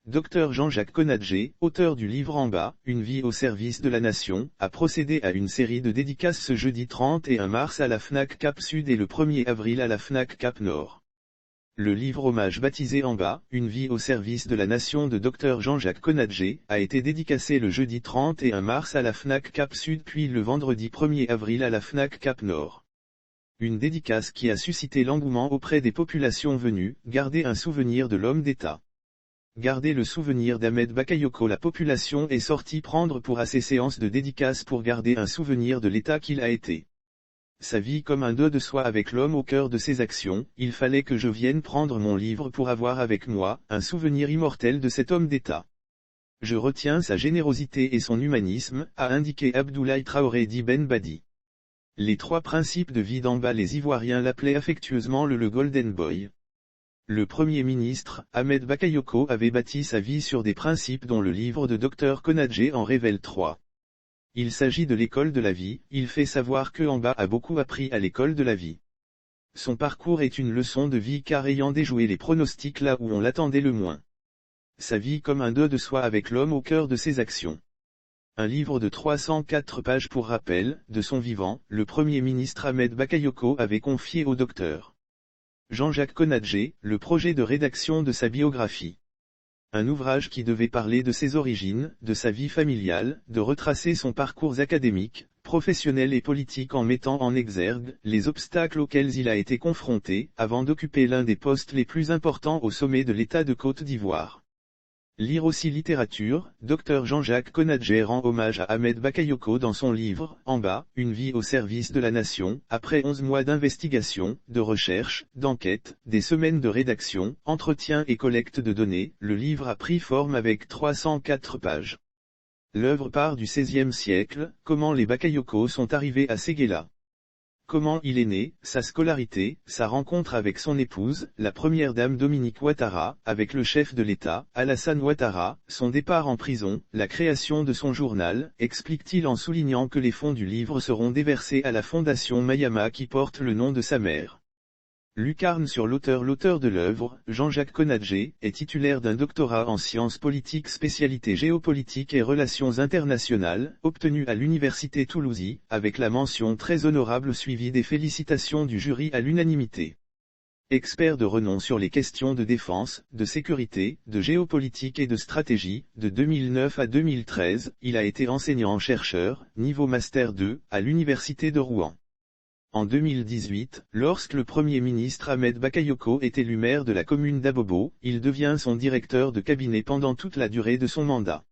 Dr Jean-Jacques Konadze, auteur du livre En bas, une vie au service de la nation, a procédé à une série de dédicaces ce jeudi 31 mars à la Fnac Cap Sud et le 1er avril à la Fnac Cap Nord. Le livre hommage baptisé En bas, une vie au service de la nation de Dr Jean-Jacques Konadze, a été dédicacé le jeudi 31 mars à la Fnac Cap Sud puis le vendredi 1er avril à la Fnac Cap Nord. Une dédicace qui a suscité l'engouement auprès des populations venues garder un souvenir de l'homme d'État. Garder le souvenir d'Ahmed Bakayoko. La population est sortie prendre pour à ces séances de dédicaces pour garder un souvenir de l'État qu'il a été. Sa vie comme un don de soi avec l'homme au cœur de ses actions, il fallait que je vienne prendre mon livre pour avoir avec moi un souvenir immortel de cet homme d'État. Je retiens sa générosité et son humanisme, a indiqué Abdoulaye Traoré Di Ben Badi. Les 3 principes de vie d'en bas. Les Ivoiriens l'appelaient affectueusement le Golden Boy. Le Premier ministre, Ahmed Bakayoko, avait bâti sa vie sur des principes dont le livre de Dr Konadze en révèle 3. Il s'agit de l'école de la vie. Il fait savoir que En bas a beaucoup appris à l'école de la vie. Son parcours est une leçon de vie car ayant déjoué les pronostics là où on l'attendait le moins. Sa vie comme un don de soi avec l'homme au cœur de ses actions. Un livre de 304 pages pour rappel, de son vivant, le Premier ministre Ahmed Bakayoko avait confié au Dr Jean-Jacques Konadze, le projet de rédaction de sa biographie. Un ouvrage qui devait parler de ses origines, de sa vie familiale, de retracer son parcours académique, professionnel et politique en mettant en exergue les obstacles auxquels il a été confronté, avant d'occuper l'un des postes les plus importants au sommet de l'État de Côte d'Ivoire. Lire aussi littérature. Dr Jean-Jacques Konadze rend hommage à Ahmed Bakayoko dans son livre « En bas, une vie au service de la nation ». Après 11 mois d'investigation, de recherche, d'enquête, des semaines de rédaction, entretien et collecte de données, le livre a pris forme avec 304 pages. L'œuvre part du XVIe siècle. Comment les Bakayoko sont arrivés à Séguéla. Comment il est né, sa scolarité, sa rencontre avec son épouse, la première dame Dominique Ouattara, avec le chef de l'État, Alassane Ouattara, son départ en prison, la création de son journal, explique-t-il en soulignant que les fonds du livre seront déversés à la fondation Mayama qui porte le nom de sa mère. Lucarne sur l'auteur. L'auteur de l'œuvre, Jean-Jacques Konadze, est titulaire d'un doctorat en sciences politiques spécialité géopolitique et relations internationales, obtenu à l'université Toulouse, avec la mention très honorable suivie des félicitations du jury à l'unanimité. Expert de renom sur les questions de défense, de sécurité, de géopolitique et de stratégie, de 2009 à 2013, il a été enseignant-chercheur, niveau Master 2, à l'université de Rouen. En 2018, lorsque le Premier ministre Ahmed Bakayoko est élu maire de la commune d'Abobo, il devient son directeur de cabinet pendant toute la durée de son mandat.